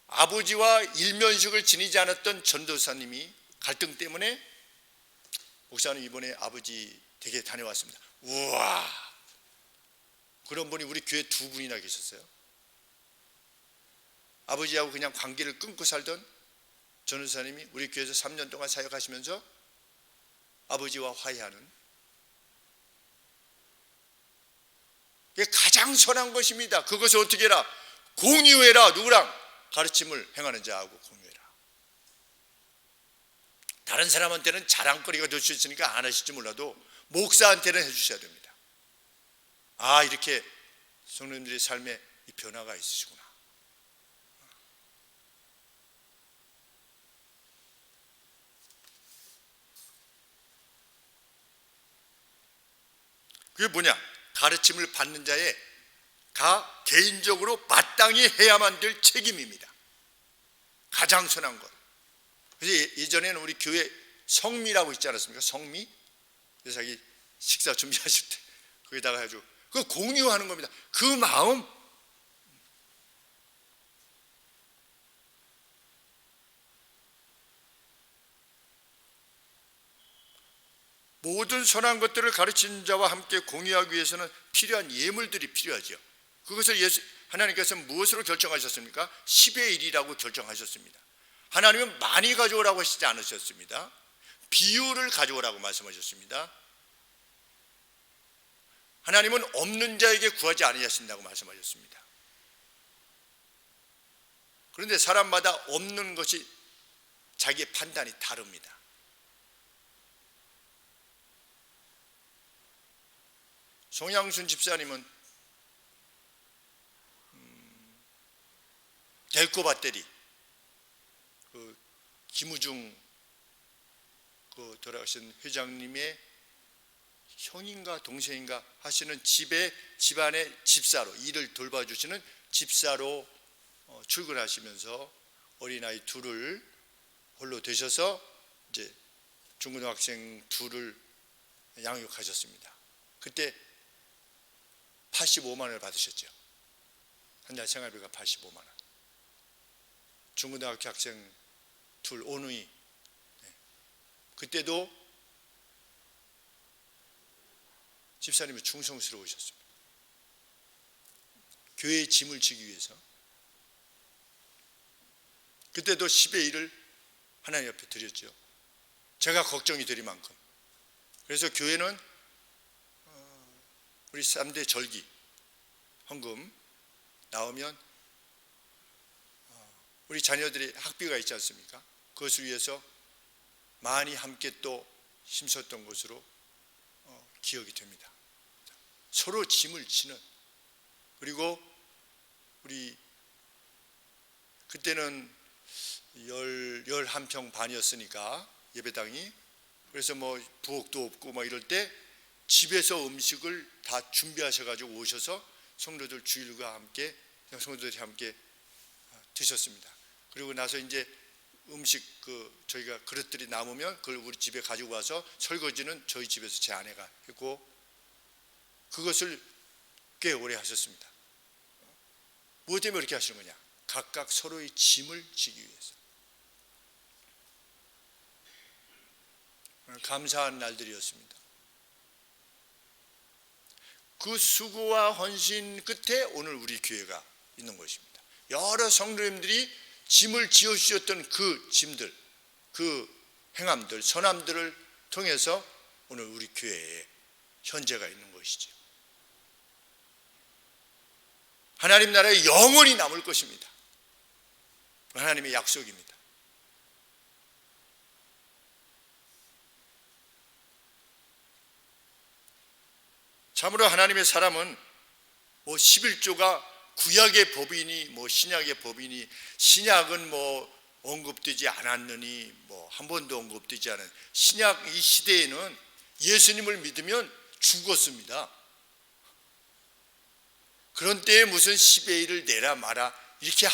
아버지와 일면식을 지니지 않았던 전도사님이 갈등 때문에, 목사는 이번에 아버지 댁에 다녀왔습니다. 우와, 그런 분이 우리 교회 두 분이나 계셨어요. 아버지하고 그냥 관계를 끊고 살던 전도사님이 우리 교회에서 3년 동안 사역하시면서 아버지와 화해하는, 그게 가장 선한 것입니다. 그것을 어떻게 해라? 공유해라. 누구랑? 가르침을 행하는 자하고 공유해라. 다른 사람한테는 자랑거리가 될 수 있으니까 안 하실지 몰라도 목사한테는 해주셔야 됩니다. 아, 이렇게 성도님들의 삶에 이 변화가 있으시구나. 그게 뭐냐? 가르침을 받는 자의 개인적으로 마땅히 해야만 될 책임입니다. 가장 선한 것. 그래서 예전에는 우리 교회 성미라고 있지 않았습니까? 성미? 그래서 자기 식사 준비하실 때 거기다가 해가지고 그거 공유하는 겁니다. 그 마음. 모든 선한 것들을 가르치는 자와 함께 공유하기 위해서는 필요한 예물들이 필요하죠. 그것을 하나님께서 무엇으로 결정하셨습니까? 10의 1이라고 결정하셨습니다. 하나님은 많이 가져오라고 하시지 않으셨습니다. 비율을 가져오라고 말씀하셨습니다. 하나님은 없는 자에게 구하지 아니하신다고 말씀하셨습니다. 그런데 사람마다 없는 것이 자기의 판단이 다릅니다. 송양순 집사님은 델코 배터리, 김우중 돌아가신 회장님의 형인가 동생인가 하시는 집안의 집사로, 일을 돌봐주시는 집사로 출근하시면서 어린아이 둘을 홀로 되셔서 이제 중고등학생 둘을 양육하셨습니다. 그때 85만 원을 받으셨죠. 한 달 생활비가 85만 원. 중고등학교 학생 둘 오누이. 그때도 집사님이 충성스러우셨습니다. 교회의 짐을 지기 위해서. 그때도 10의 1을 하나님 앞에 드렸죠. 제가 걱정이 될 만큼. 그래서 교회는 우리 3대 절기 헌금 나오면 우리 자녀들이 학비가 있지 않습니까? 그것을 위해서 많이 함께 또 힘썼던 것으로 기억이 됩니다. 서로 짐을 지는. 그리고 우리 그때는 11평 반이었으니까 예배당이, 그래서 뭐 부엌도 없고 막 이럴 때 집에서 음식을 다 준비하셔가지고 오셔서 성도들 주일과 함께, 성도들이 함께 드셨습니다. 그리고 나서 이제 음식 저희가 그릇들이 남으면 그걸 우리 집에 가지고 와서 설거지는 저희 집에서 제 아내가 했고, 그것을 꽤 오래 하셨습니다. 무엇 때문에 그렇게 하시는 거냐? 각각 서로의 짐을 지기 위해서. 감사한 날들이었습니다. 그 수고와 헌신 끝에 오늘 우리 교회가 있는 것입니다. 여러 성도님들이 짐을 지어주셨던 그 짐들, 그 행함들, 선함들을 통해서 오늘 우리 교회에 현재가 있는 것이죠. 하나님 나라에 영원히 남을 것입니다. 하나님의 약속입니다. 참으로 하나님의 사람은 11조가 구약의 법이니 신약의 법이니, 신약은 언급되지 않았느니 한 번도 언급되지 않은 신약 이 시대에는 예수님을 믿으면 죽었습니다. 그런 때에 무슨 10의 1을 내라 마라 이렇게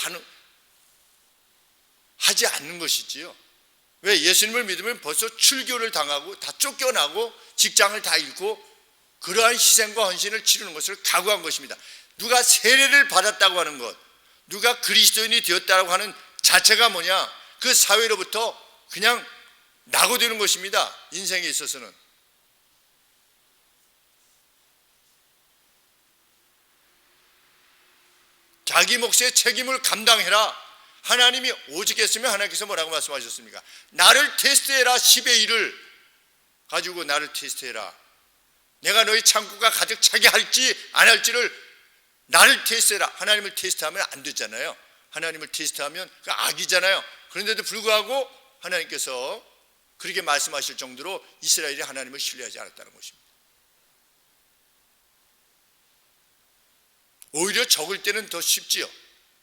하지 않는 것이지요. 왜? 예수님을 믿으면 벌써 출교를 당하고 다 쫓겨나고 직장을 다 잃고 그러한 희생과 헌신을 치르는 것을 각오한 것입니다. 누가 세례를 받았다고 하는 것, 누가 그리스도인이 되었다고 하는 자체가 뭐냐? 그 사회로부터 그냥 낙오되는 것입니다. 인생에 있어서는. 자기 몫의 책임을 감당해라. 하나님이 오직 했으면 하나님께서 뭐라고 말씀하셨습니까? 나를 테스트해라. 10의 1을 가지고 나를 테스트해라. 내가 너희 창고가 가득 차게 할지 안 할지를 나를 테스트해라. 하나님을 테스트하면 안 되잖아요. 하나님을 테스트하면 그 악이잖아요. 그런데도 불구하고 하나님께서 그렇게 말씀하실 정도로 이스라엘이 하나님을 신뢰하지 않았다는 것입니다. 오히려 적을 때는 더 쉽지요.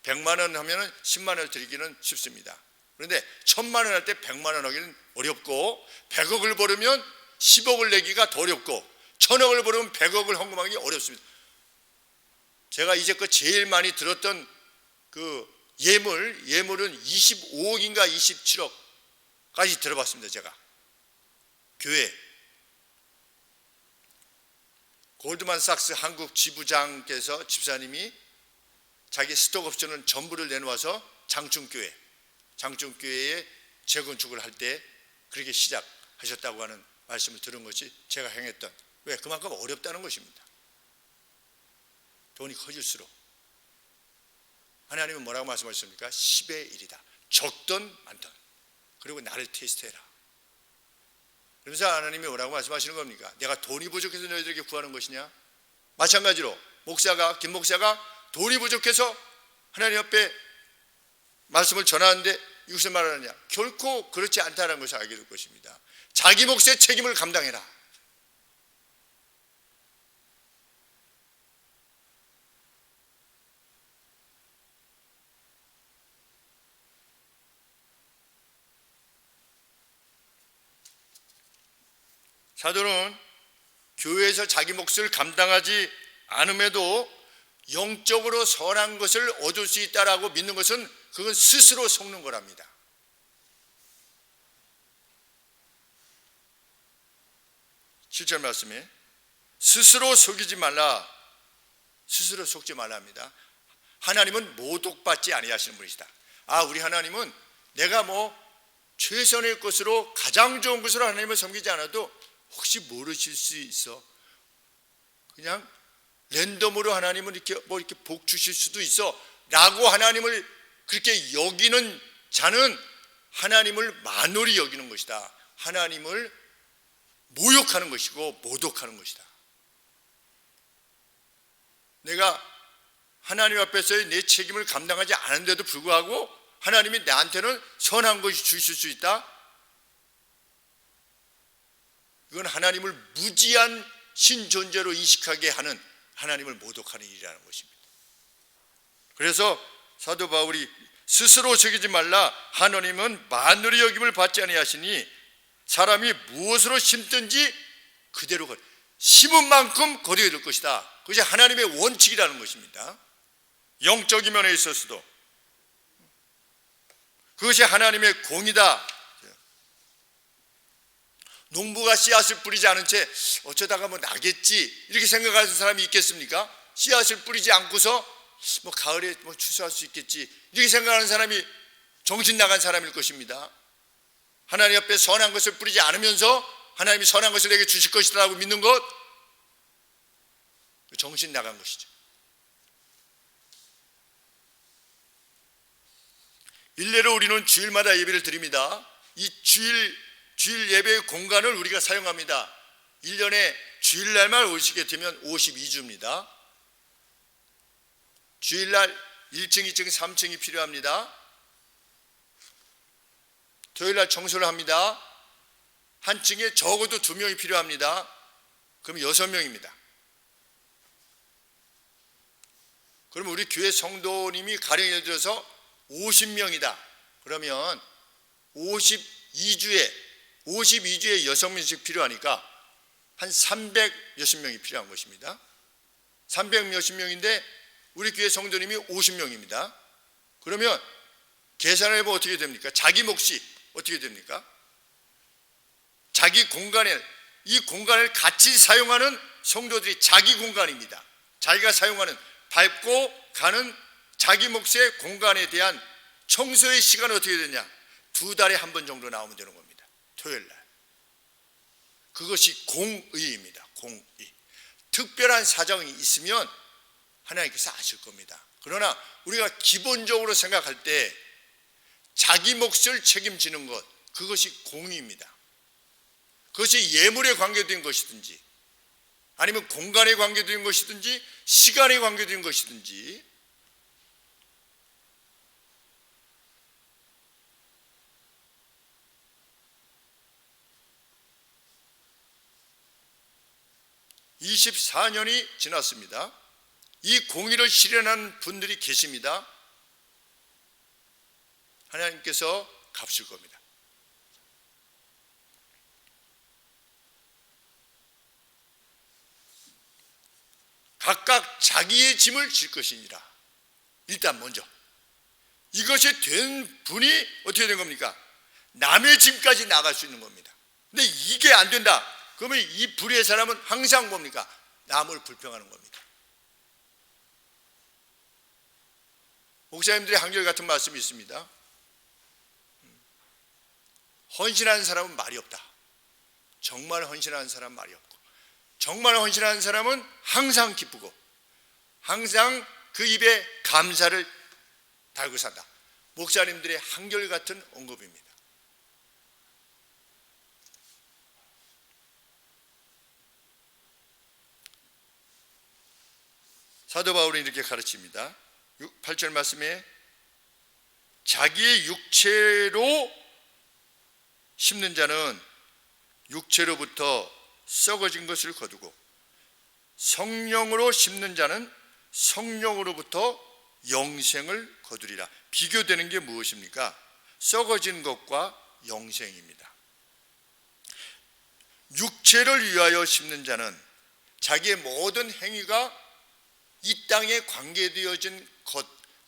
100만 원 하면 10만 원을 드리기는 쉽습니다. 그런데 1000만 원 할 때 100만 원 하기는 어렵고, 100억을 벌으면 10억을 내기가 더 어렵고, 1000억을 벌으면 100억을 헌금하기 어렵습니다. 제가 이제껏 제일 많이 들었던 그 예물은 25억인가 27억까지 들어봤습니다. 제가 교회 골드만삭스 한국 지부장께서, 집사님이 자기 스톡옵션을 전부를 내놓아서 장충교회에 재건축을 할 때 그렇게 시작하셨다고 하는 말씀을 들은 것이 제가 행했던, 왜? 그만큼 어렵다는 것입니다. 돈이 커질수록. 하나님은 뭐라고 말씀하셨습니까? 10의 1이다. 적든 많든. 그리고 나를 테스트해라. 그러면서 하나님이 뭐라고 말씀하시는 겁니까? 내가 돈이 부족해서 너희들에게 구하는 것이냐? 마찬가지로 김 목사가 돈이 부족해서 하나님 앞에 말씀을 전하는데 이것을 말하느냐? 결코 그렇지 않다는 것을 알게 될 것입니다. 자기 몫의 책임을 감당해라. 사도는 교회에서 자기 몫을 감당하지 않음에도 영적으로 선한 것을 얻을 수 있다라고 믿는 것은 그건 스스로 속는 거랍니다. 실절 말씀에 스스로 속이지 말라, 스스로 속지 말라 합니다. 하나님은 모독받지 아니하시는 분이시다. 우리 하나님은 내가 최선의 것으로 가장 좋은 것으로 하나님을 섬기지 않아도 혹시 모르실 수 있어. 그냥 랜덤으로 하나님은 이렇게 복 주실 수도 있어. 라고 하나님을 그렇게 여기는 자는 하나님을 만홀히 여기는 것이다. 하나님을 모욕하는 것이고 모독하는 것이다. 내가 하나님 앞에서의 내 책임을 감당하지 않은데도 불구하고 하나님이 나한테는 선한 것이 주실 수 있다. 이건 하나님을 무지한 신존재로 인식하게 하는, 하나님을 모독하는 일이라는 것입니다. 그래서 사도 바울이 스스로 속이지 말라, 하나님은 만물의 여김을 받지 아니하시니 사람이 무엇으로 심든지 그대로 심은 만큼 거두게 될 것이다. 그것이 하나님의 원칙이라는 것입니다. 영적인 면에 있어서도 그것이 하나님의 공이다. 농부가 씨앗을 뿌리지 않은 채 어쩌다가 나겠지 이렇게 생각하는 사람이 있겠습니까? 씨앗을 뿌리지 않고서 가을에 추수할 수 있겠지 이렇게 생각하는 사람이 정신 나간 사람일 것입니다. 하나님 앞에 선한 것을 뿌리지 않으면서 하나님이 선한 것을 내게 주실 것이라고 믿는 것, 정신 나간 것이죠. 일례로 우리는 주일마다 예배를 드립니다. 이 주일 예배의 공간을 우리가 사용합니다. 1년에 주일날만 오시게 되면 52주입니다. 주일날 1층, 2층, 3층이 필요합니다. 토요일날 청소를 합니다. 한 층에 적어도 2명이 필요합니다. 그럼 6명입니다. 그러면 우리 교회 성도님이 가령 예를 들어서 50명이다. 그러면 52주에 6명씩 필요하니까 한 300몇십 명이 필요한 것입니다. 300몇십 명인데 우리 교회 성도님이 50명입니다. 그러면 계산을 해보면 어떻게 됩니까? 자기 몫이 어떻게 됩니까? 자기 공간에, 이 공간을 같이 사용하는 성도들이 자기 공간입니다. 자기가 사용하는, 밟고 가는 자기 몫의 공간에 대한 청소의 시간은 어떻게 되냐? 2달에 한 번 정도 나오면 되는 겁니다. 토요일날. 그것이 공의입니다. 공의. 특별한 사정이 있으면 하나님께서 아실 겁니다. 그러나 우리가 기본적으로 생각할 때 자기 몫을 책임지는 것, 그것이 공의입니다. 그것이 예물에 관계된 것이든지 아니면 공간에 관계된 것이든지 시간에 관계된 것이든지 (24년이) 지났습니다. 이 공의를 실현하는 분들이 계십니다. 하나님께서 갚으실 겁니다. 각각 자기의 짐을 질 것이니라. 일단 먼저 이것이 된 분이 어떻게 된 겁니까? 남의 짐까지 나갈 수 있는 겁니다. 근데 이게 안 된다. 그러면 이 불의의 사람은 항상 뭡니까? 남을 불평하는 겁니다. 목사님들이 한결같은 말씀이 있습니다. 헌신하는 사람은 말이 없다. 정말 헌신하는 사람은 말이 없고, 정말 헌신하는 사람은 항상 기쁘고 항상 그 입에 감사를 달고 산다. 목사님들의 한결같은 언급입니다. 사도 바울은 이렇게 가르칩니다. 8절 말씀에 자기의 육체로 심는 자는 육체로부터 썩어진 것을 거두고 성령으로 심는 자는 성령으로부터 영생을 거두리라. 비교되는 게 무엇입니까? 썩어진 것과 영생입니다. 육체를 위하여 심는 자는 자기의 모든 행위가 이 땅에 관계되어진 것,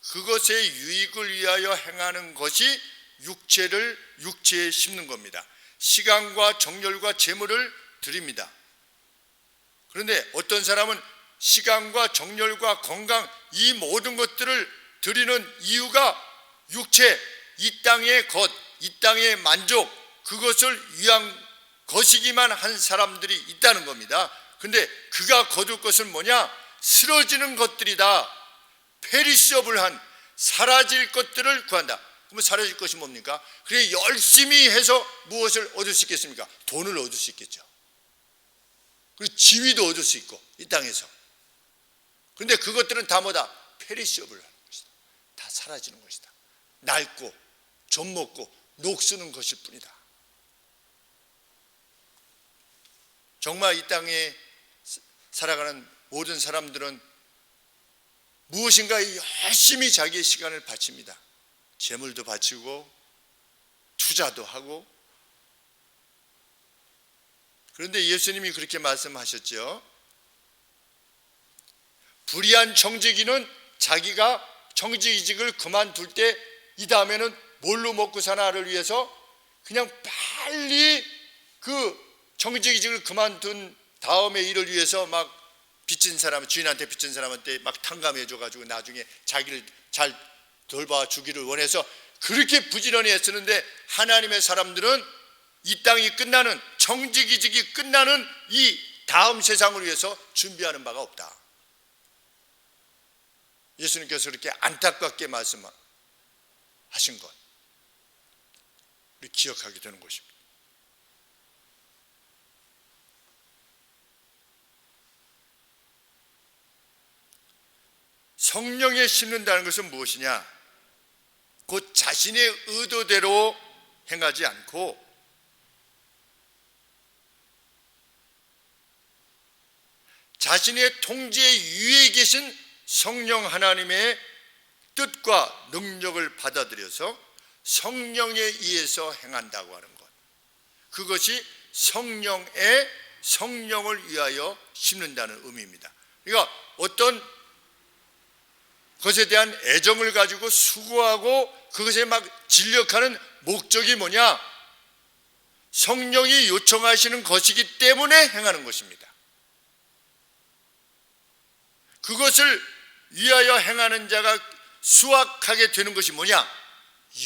그것의 유익을 위하여 행하는 것이 육체에 심는 겁니다. 시간과 정열과 재물을 드립니다. 그런데 어떤 사람은 시간과 정열과 건강, 이 모든 것들을 드리는 이유가 육체, 이 땅의 것, 이 땅의 만족, 그것을 위한 것이기만 한 사람들이 있다는 겁니다. 그런데 그가 거둘 것은 뭐냐? 쓰러지는 것들이다. 페리셔블한, 사라질 것들을 구한다. 그러면 사라질 것이 뭡니까? 그래 열심히 해서 무엇을 얻을 수 있겠습니까? 돈을 얻을 수 있겠죠. 그리고 지위도 얻을 수 있고, 이 땅에서. 그런데 그것들은 다 뭐다? 페리셔블한 것이다. 다 사라지는 것이다. 낡고 좀 먹고 녹쓰는 것일 뿐이다. 정말 이 땅에 살아가는 모든 사람들은 무엇인가 열심히 자기의 시간을 바칩니다. 재물도 바치고 투자도 하고. 그런데 예수님이 그렇게 말씀하셨죠. 불의한 청지기는 자기가 청지기직을 그만둘 때 이 다음에는 뭘로 먹고 사나를 위해서 그냥 빨리 그 청지기직을 그만둔 다음의 일을 위해서 막 빚진 사람, 주인한테 빚진 사람한테 막 탕감해 줘가지고 나중에 자기를 잘 돌봐주기를 원해서 그렇게 부지런히 했었는데, 하나님의 사람들은 이 땅이 끝나는, 청지기직이 끝나는 이 다음 세상을 위해서 준비하는 바가 없다. 예수님께서 그렇게 안타깝게 말씀하신 것, 우리 기억하게 되는 것입니다. 성령에 심는다는 것은 무엇이냐? 곧 자신의 의도대로 행하지 않고 자신의 통제 위에 계신 성령 하나님의 뜻과 능력을 받아들여서 성령에 의해서 행한다고 하는 것, 그것이 성령을 위하여 심는다는 의미입니다. 그러니까 어떤 것에 대한 애정을 가지고 수고하고 그것에 막 진력하는 목적이 뭐냐? 성령이 요청하시는 것이기 때문에 행하는 것입니다. 그것을 위하여 행하는 자가 수확하게 되는 것이 뭐냐?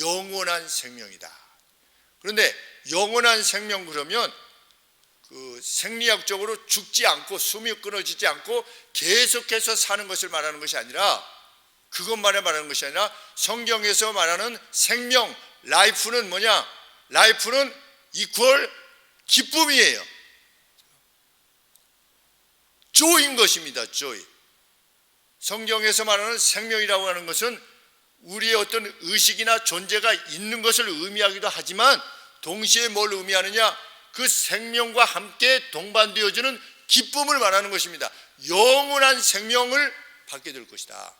영원한 생명이다. 그런데 영원한 생명, 그러면 그 생리학적으로 죽지 않고 숨이 끊어지지 않고 계속해서 사는 것을 말하는 것이 아니라, 그것만을 말하는 것이 아니라 성경에서 말하는 생명, 라이프는 뭐냐? 라이프는 이퀄 기쁨이에요. 조인 것입니다. 조이. 성경에서 말하는 생명이라고 하는 것은 우리의 어떤 의식이나 존재가 있는 것을 의미하기도 하지만 동시에 뭘 의미하느냐? 그 생명과 함께 동반되어지는 기쁨을 말하는 것입니다. 영원한 생명을 받게 될 것이다.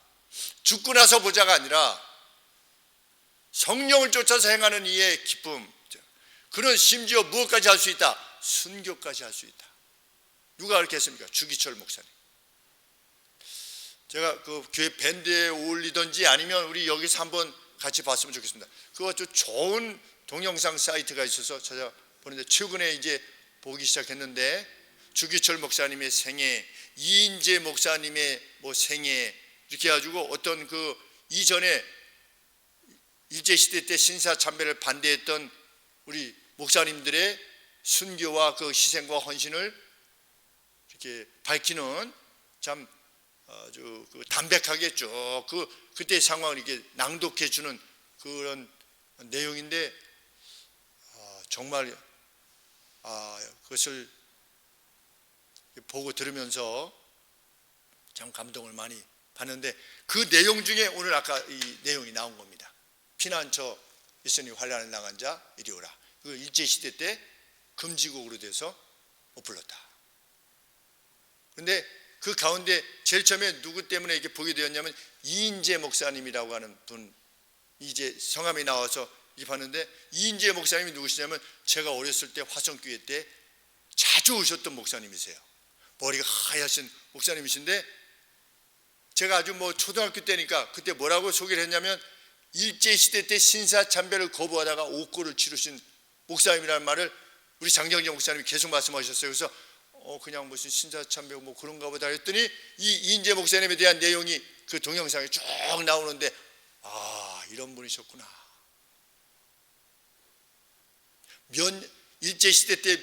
죽고 나서 보자가 아니라 성령을 쫓아서 행하는 이의 기쁨, 그는 심지어 무엇까지 할 수 있다? 순교까지 할 수 있다. 누가 그렇게 했습니까? 주기철 목사님. 제가 그 교회 밴드에 어울리든지 아니면 우리 여기서 한번 같이 봤으면 좋겠습니다. 그거 아주 좋은 동영상 사이트가 있어서 찾아보는데 최근에 이제 보기 시작했는데, 주기철 목사님의 생애, 이인재 목사님의 뭐 생애, 이렇게 해가지고 어떤 그 이전에 일제시대 때 신사참배를 반대했던 우리 목사님들의 순교와 그 희생과 헌신을 이렇게 밝히는 참 아주 그 담백하게 쭉 그때 상황을 이렇게 낭독해 주는 그런 내용인데, 정말 그것을 보고 들으면서 참 감동을 많이 받는데, 그 내용 중에 오늘 아까 이 내용이 나온 겁니다. 피난처 있으니 환난을 당한 자 이리 오라. 그 일제시대 때 금지곡으로 돼서 못 불렀다. 그런데 그 가운데 제일 처음에 누구 때문에 이렇게 보게 되었냐면 이인재 목사님이라고 하는 분, 이제 성함이 나와서 이렇게 봤는데, 이인재 목사님이 누구시냐면 제가 어렸을 때 화성교회 때 자주 오셨던 목사님이세요. 머리가 하얗신 목사님이신데, 제가 아주 뭐 초등학교 때니까 그때 뭐라고 소개를 했냐면 일제시대 때 신사참배를 거부하다가 옥고를 치르신 목사님이라는 말을 우리 장정재 목사님이 계속 말씀하셨어요. 그래서 그냥 무슨 신사참배 뭐 그런가 보다 했더니 이 이인재 목사님에 대한 내용이 그 동영상에 쭉 나오는데, 이런 분이셨구나. 일제시대 때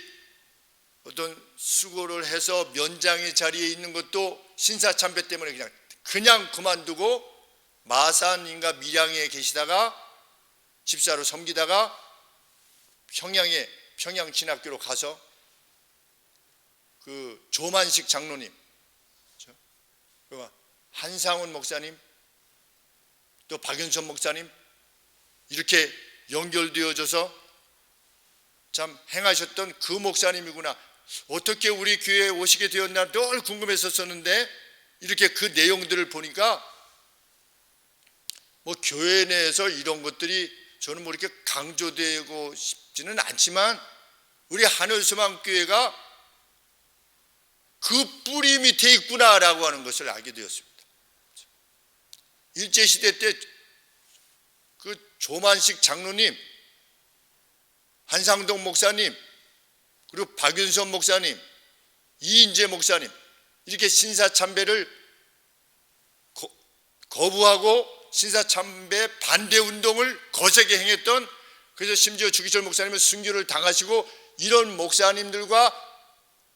어떤 수고를 해서 면장의 자리에 있는 것도 신사참배 때문에 그냥 그만두고 마산인가 밀양에 계시다가 집사로 섬기다가 평양 진학교로 가서 그 조만식 장로님, 한상훈 목사님, 또 박윤선 목사님, 이렇게 연결되어져서 참 행하셨던 그 목사님이구나. 어떻게 우리 교회에 오시게 되었나 늘 궁금했었는데, 이렇게 그 내용들을 보니까 뭐 교회 내에서 이런 것들이 저는 뭐 이렇게 강조되고 싶지는 않지만 우리 하늘소망교회가 그 뿌리 밑에 있구나라고 하는 것을 알게 되었습니다. 일제시대 때 그 조만식 장로님, 한상동 목사님, 그리고 박윤선 목사님, 이인재 목사님, 이렇게 신사참배를 거부하고 신사참배 반대 운동을 거세게 행했던, 그래서 심지어 주기철 목사님은 순교를 당하시고 이런 목사님들과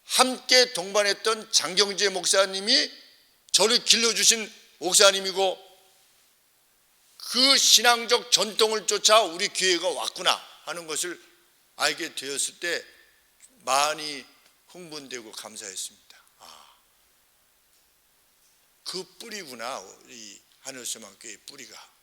함께 동반했던 장경재 목사님이 저를 길러주신 목사님이고, 그 신앙적 전통을 쫓아 우리 교회가 왔구나 하는 것을 알게 되었을 때 많이 흥분되고 감사했습니다. 그 뿌리구나, 이 하늘소망교회의 뿌리가.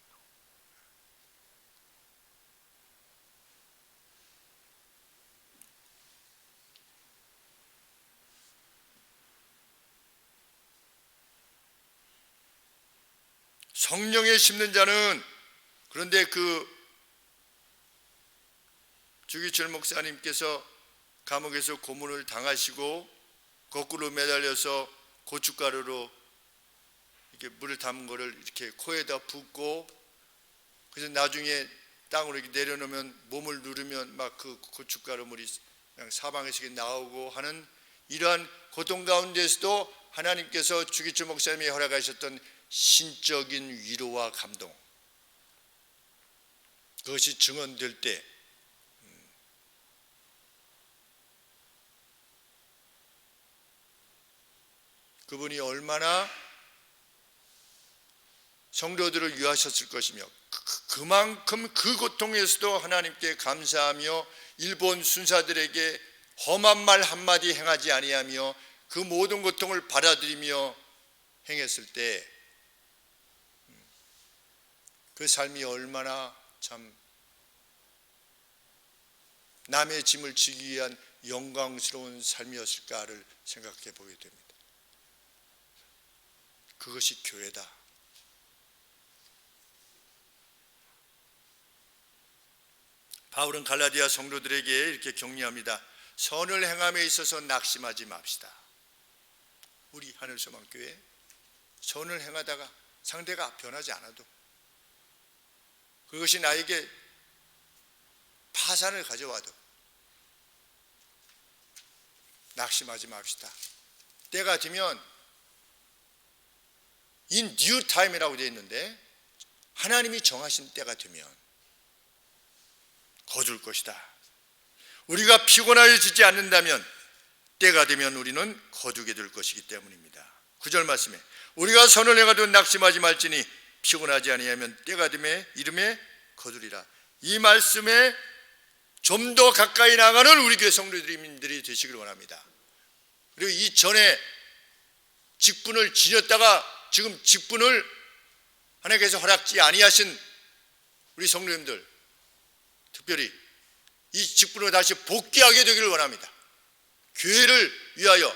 성령에 심는 자는, 그런데 그 주기철 목사님께서 감옥에서 고문을 당하시고 거꾸로 매달려서 고춧가루로 이렇게 물을 담은 거를 이렇게 코에다 붓고, 그래서 나중에 땅으로 이렇게 내려놓으면 몸을 누르면 막 그 고춧가루 물이 그냥 사방에서 나오고 하는 이러한 고통 가운데서도 하나님께서 주기철 목사님이 허락하셨던 신적인 위로와 감동, 그것이 증언될 때 그분이 얼마나 성도들을 위하셨을 것이며, 그만큼 그 고통에서도 하나님께 감사하며 일본 순사들에게 험한 말 한마디 행하지 아니하며 그 모든 고통을 받아들이며 행했을 때 그 삶이 얼마나 참 남의 짐을 지기 위한 영광스러운 삶이었을까를 생각해 보게 됩니다. 그것이 교회다. 바울은 갈라디아 성도들에게 이렇게 격려합니다. 선을 행함에 있어서 낙심하지 맙시다. 우리 하늘소망교회 선을 행하다가 상대가 변하지 않아도, 그것이 나에게 파산을 가져와도 낙심하지 맙시다. 때가 되면 in due time이라고 되어 있는데, 하나님이 정하신 때가 되면 거둘 것이다. 우리가 피곤하여지지 않는다면 때가 되면 우리는 거두게 될 것이기 때문입니다. 9절 말씀에 우리가 선을 행하도 낙심하지 말지니 피곤하지 아니하면 때가 되매 이름에 거두리라. 이 말씀에 좀 더 가까이 나가는 우리 교회 성도들이 되시길 원합니다. 그리고 이전에 직분을 지녔다가 지금 직분을 하나님께서 허락지 아니하신 우리 성도님들, 특별히 이 직분을 다시 복귀하게 되기를 원합니다. 교회를 위하여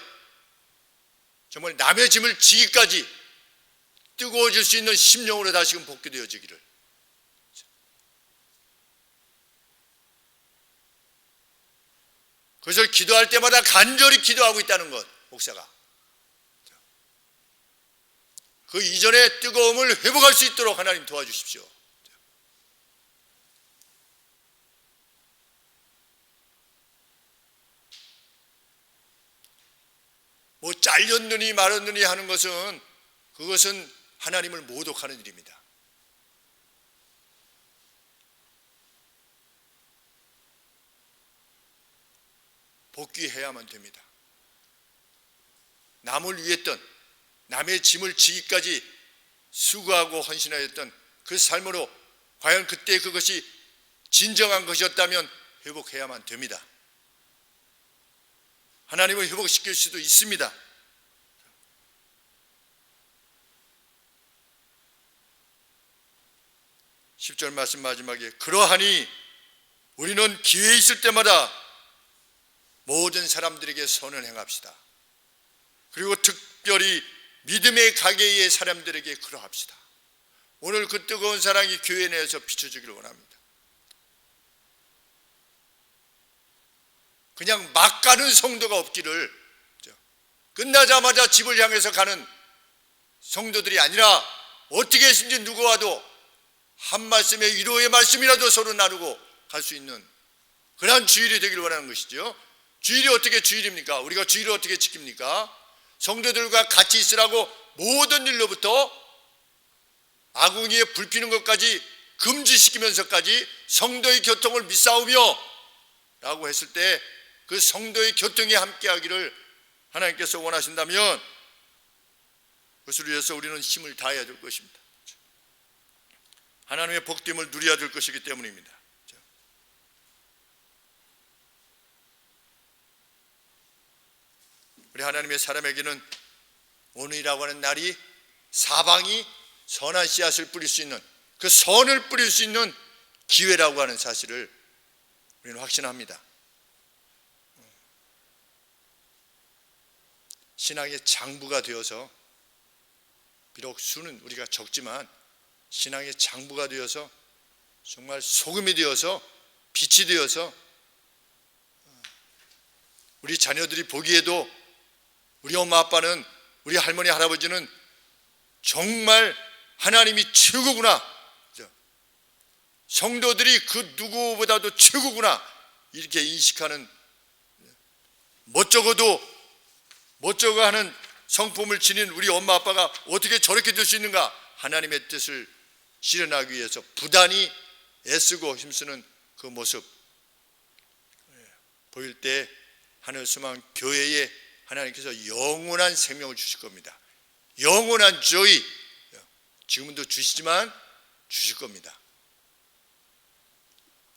정말 남의 짐을 지기까지 뜨거워질 수 있는 심령으로 다시금 복귀되어지기를. 그래서 기도할 때마다 간절히 기도하고 있다는 것, 목사가 그 이전의 뜨거움을 회복할 수 있도록 하나님 도와주십시오. 뭐 잘렸느니 말았느니 하는 것은, 그것은 하나님을 모독하는 일입니다. 복귀해야만 됩니다. 남을 위했던, 남의 짐을 지기까지 수고하고 헌신하였던 그 삶으로 과연 그때 그것이 진정한 것이었다면 회복해야만 됩니다. 하나님을 회복시킬 수도 있습니다. 10절 말씀 마지막에 그러하니 우리는 기회 있을 때마다 모든 사람들에게 선을 행합시다. 그리고 특별히 믿음의 가게의 사람들에게 그러합시다. 오늘 그 뜨거운 사랑이 교회 내에서 비춰주기를 원합니다. 그냥 막 가는 성도가 없기를, 끝나자마자 집을 향해서 가는 성도들이 아니라 어떻게 했든지 누구 와도 한 말씀의 위로의 말씀이라도 서로 나누고 갈 수 있는 그러한 주일이 되기를 원하는 것이죠. 주일이 어떻게 주일입니까? 우리가 주일을 어떻게 지킵니까? 성도들과 같이 있으라고 모든 일로부터 아궁이에 불 피는 것까지 금지시키면서까지 성도의 교통을 믿사오며 라고 했을 때 그 성도의 교통에 함께하기를 하나님께서 원하신다면 그것을 위해서 우리는 힘을 다해야 될 것입니다. 하나님의 복됨을 누려야 될 것이기 때문입니다. 우리 하나님의 사람에게는 오늘이라고 하는 날이 사방이 선한 씨앗을 뿌릴 수 있는, 그 선을 뿌릴 수 있는 기회라고 하는 사실을 우리는 확신합니다. 신앙의 장부가 되어서, 비록 수는 우리가 적지만 신앙의 장부가 되어서 정말 소금이 되어서 빛이 되어서 우리 자녀들이 보기에도 우리 엄마 아빠는, 우리 할머니 할아버지는 정말 하나님이 최고구나, 성도들이 그 누구보다도 최고구나, 이렇게 인식하는, 멋쩍어도 멋쩍어 하는 성품을 지닌 우리 엄마 아빠가 어떻게 저렇게 될 수 있는가, 하나님의 뜻을 실현하기 위해서 부단히 애쓰고 힘쓰는 그 모습 보일 때 하늘소망 교회에 하나님께서 영원한 생명을 주실 겁니다. 영원한 조이, 지금도 주시지만 주실 겁니다.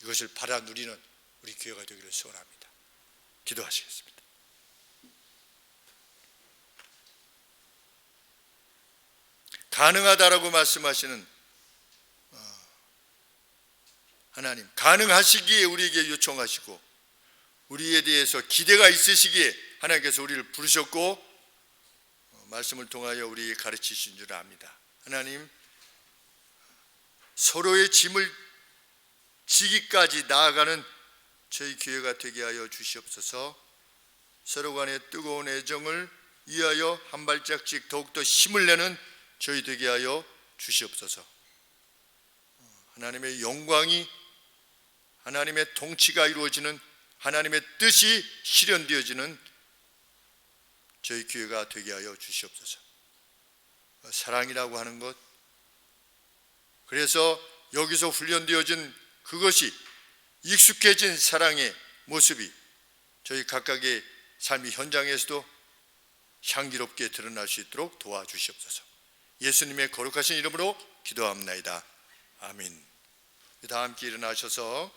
이것을 받아 누리는 우리 교회가 되기를 소원합니다. 기도하시겠습니다. 가능하다라고 말씀하시는 하나님, 가능하시기에 우리에게 요청하시고 우리에 대해서 기대가 있으시기에 하나님께서 우리를 부르셨고 말씀을 통하여 우리에게 가르치신 줄 압니다. 하나님, 서로의 짐을 지기까지 나아가는 저희 교회가 되게 하여 주시옵소서. 서로 간의 뜨거운 애정을 위하여 한 발짝씩 더욱더 힘을 내는 저희 되게 하여 주시옵소서. 하나님의 영광이, 하나님의 통치가 이루어지는, 하나님의 뜻이 실현되어지는 저희 교회가 되게 하여 주시옵소서. 사랑이라고 하는 것, 그래서 여기서 훈련되어진 그것이 익숙해진 사랑의 모습이 저희 각각의 삶의 현장에서도 향기롭게 드러날 수 있도록 도와주시옵소서. 예수님의 거룩하신 이름으로 기도합나이다. 아멘. 다 함께 일어나셔서